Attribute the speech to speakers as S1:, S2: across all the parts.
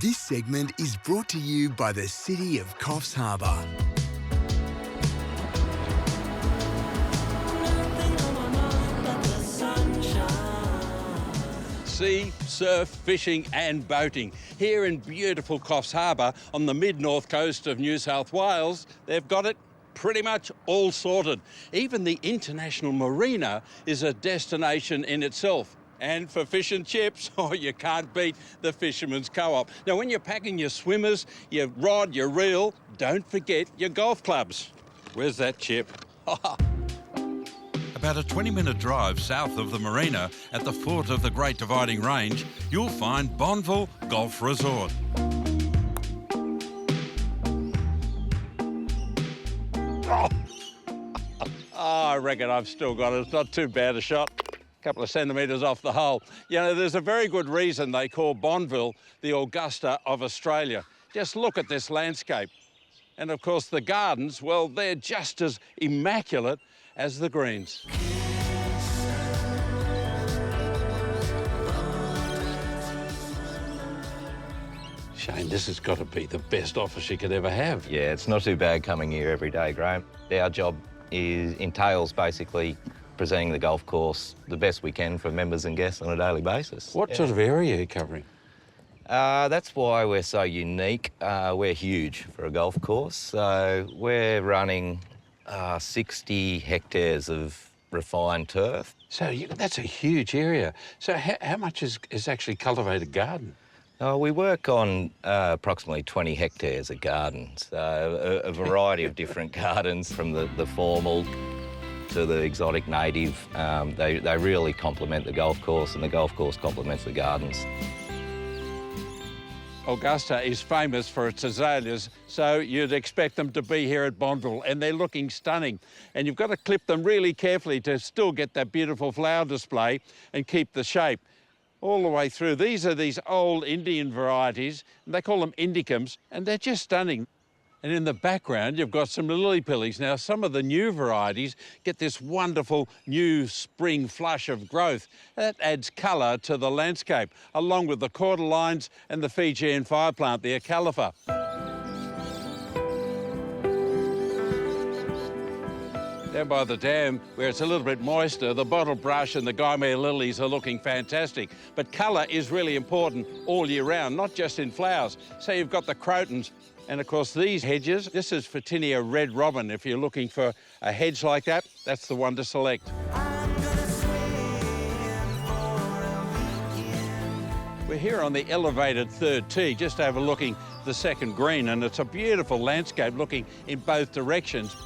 S1: This segment is brought to you by the City of Coffs Harbour.
S2: Sea, surf, fishing and boating. Here in beautiful Coffs Harbour on the mid-north coast of New South Wales, they've got it pretty much all sorted. Even the International Marina is a destination in itself. And for fish and chips, oh, you can't beat the Fisherman's Co-op. Now, when you're packing your swimmers, your rod, your reel, don't forget your golf clubs. Where's that chip? About a 20-minute drive south of the marina at the foot of the Great Dividing Range, you'll find Bonville Golf Resort. Oh, I reckon I've still got it. It's not too bad a shot. A couple of centimetres off the hole. You know, there's a very good reason they call Bonville the Augusta of Australia. Just look at this landscape. And of course the gardens, well, they're just as immaculate as the greens. Shane, this has got to be the best office you could ever have.
S3: Yeah, it's not too bad coming here every day, Graham. Our job entails basically presenting the golf course the best we can for members and guests on a daily basis.
S2: What sort of area are you covering?
S3: That's why we're so unique. We're huge for a golf course. So we're running 60 hectares of refined turf.
S2: So that's a huge area. So how much is actually cultivated garden?
S3: We work on approximately 20 hectares of gardens, a variety of different gardens, from the formal to the exotic native. They really complement the golf course, and the golf course complements the gardens.
S2: Augusta is famous for its azaleas, so you'd expect them to be here at Bonville, and they're looking stunning. And you've got to clip them really carefully to still get that beautiful flower display and keep the shape all the way through. These are these old Indian varieties, and they call them indicums, and they're just stunning. And in the background, you've got some lily pillies. Now, some of the new varieties get this wonderful new spring flush of growth. That adds colour to the landscape, along with the cordyline and the Fijian fire plant, the Acalipha. Down by the dam, where it's a little bit moister, the bottle brush and the Guymer lilies are looking fantastic. But colour is really important all year round, not just in flowers. So you've got the crotons, and of course these hedges. This is Photinia red robin. If you're looking for a hedge like that, that's the one to select. We're here on the elevated third tee, just overlooking the second green, and it's a beautiful landscape looking in both directions.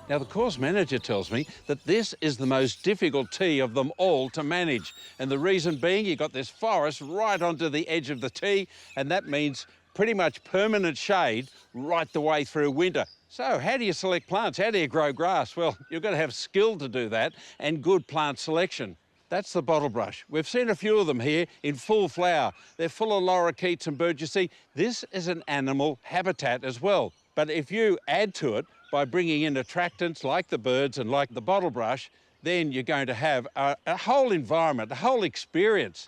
S2: Now, the course manager tells me that this is the most difficult tee of them all to manage. And the reason being, you've got this forest right onto the edge of the tee, and that means pretty much permanent shade right the way through winter. So how do you select plants? How do you grow grass? Well, you've got to have skill to do that and good plant selection. That's the bottle brush. We've seen a few of them here in full flower. They're full of lorikeets and birds. You see, this is an animal habitat as well. But if you add to it by bringing in attractants like the birds and like the bottle brush, then you're going to have a whole environment, a whole experience.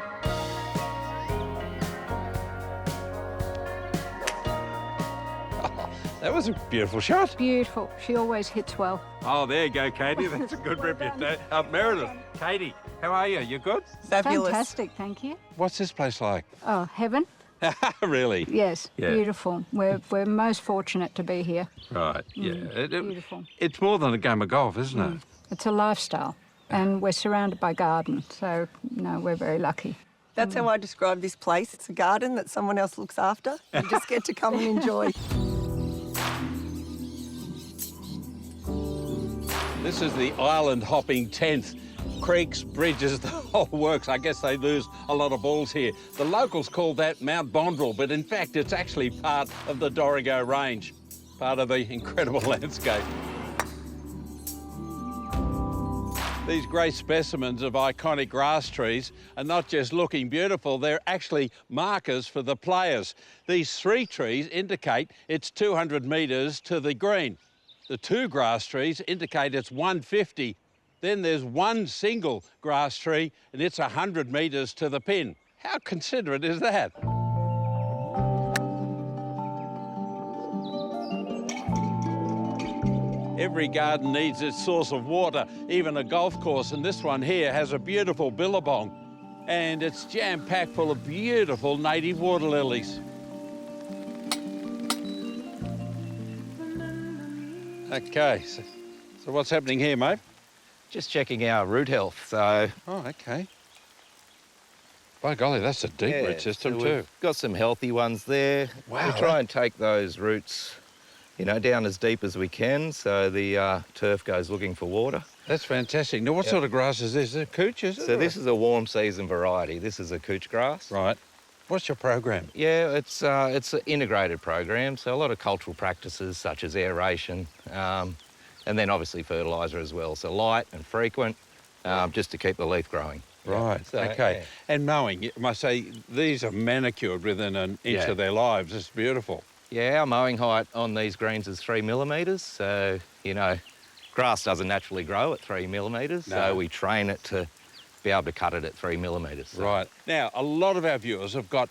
S2: That was a beautiful shot.
S4: Beautiful. She always hits well.
S2: Oh, there you go, Katie. That's a good reputation. Meredith, Katie, how are you? You good?
S5: Fabulous.
S4: Fantastic, thank you.
S2: What's this place like?
S4: Oh, heaven.
S2: Really?
S4: Yes,
S2: Yeah.
S4: beautiful. We're most fortunate to be here.
S2: Right, yeah.
S4: Beautiful.
S2: It's more than a game of golf, isn't it?
S4: It's a lifestyle, and we're surrounded by gardens, so, no, we're very lucky.
S5: That's how I describe this place. It's a garden that someone else looks after. You just get to come and enjoy.
S2: This is the island hopping 10th. Creeks, bridges, the whole works. I guess they lose a lot of balls here. The locals call that Mount Bonville, but in fact it's actually part of the Dorrigo Range, part of the incredible landscape. These great specimens of iconic grass trees are not just looking beautiful, they're actually markers for the players. These three trees indicate it's 200 metres to the green. The two grass trees indicate it's 150. Then there's one single grass tree and it's 100 metres to the pin. How considerate is that? Every garden needs its source of water, even a golf course, and this one here has a beautiful billabong. And it's jam-packed full of beautiful native water lilies. Okay, so what's happening here, mate?
S3: Just checking our root health. So
S2: Oh, okay. By golly, that's a deep root system
S3: so
S2: too.
S3: we've got some healthy ones there.
S2: Wow.
S3: We try and take those roots, you know, down as deep as we can, so the turf goes looking for water.
S2: That's fantastic. Now, what sort of grass is this? Is it cooch, is it?
S3: So this is a warm season variety. This is a couch grass.
S2: Right. What's your program?
S3: Yeah, it's an integrated program, so a lot of cultural practices such as aeration, and then obviously fertiliser as well. So light and frequent, just to keep the leaf growing.
S2: Right,
S3: So,
S2: okay.
S3: yeah.
S2: And mowing, I must say, these are manicured within an inch
S3: Yeah.
S2: of their lives. It's beautiful.
S3: Yeah, our mowing height on these greens is 3 millimetres, so, you know, grass doesn't naturally grow at 3 millimetres,
S2: No.
S3: so we train it to be able to cut it at 3 millimetres. So
S2: Right. Now, a lot of our viewers have got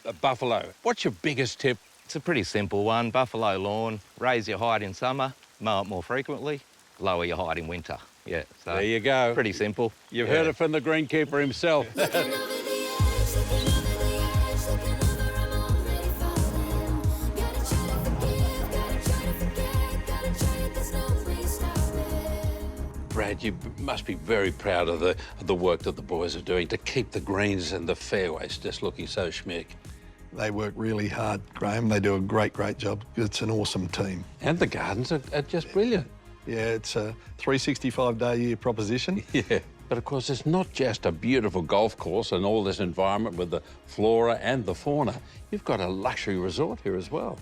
S2: a buffalo. What's your biggest tip?
S3: it's a pretty simple one. Buffalo lawn, raise your height in summer, mow it more frequently, lower your height in winter. Yeah, so
S2: There you go.
S3: pretty simple.
S2: You've
S3: Yeah.
S2: heard it from the greenkeeper himself. Brad, you must be very proud of the work that the boys are doing to keep the greens and the fairways just looking so schmick.
S6: They work really hard, Graham. They do a great job. It's an awesome team.
S2: And the gardens are just brilliant.
S6: Yeah, it's a 365-day-a-year proposition.
S2: Yeah. But of course, it's not just a beautiful golf course and all this environment with the flora and the fauna. You've got a luxury resort here as well.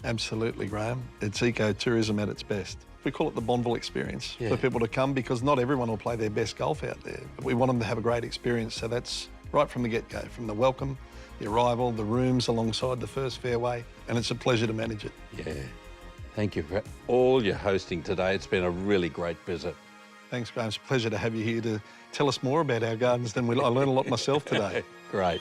S6: Absolutely, Graham. It's ecotourism at its best. We call it the Bonville experience
S2: Yeah.
S6: for people to come because not everyone will play their best golf out there. But we want them to have a great experience, so that's right from the get-go, from the welcome, the arrival, the rooms alongside the first fairway, and it's a pleasure to manage it.
S2: Yeah. Thank you for all your hosting today. It's been a really great visit.
S6: Thanks, Graham. It's a pleasure to have you here to tell us more about our gardens than I learned a lot myself today.
S2: Great.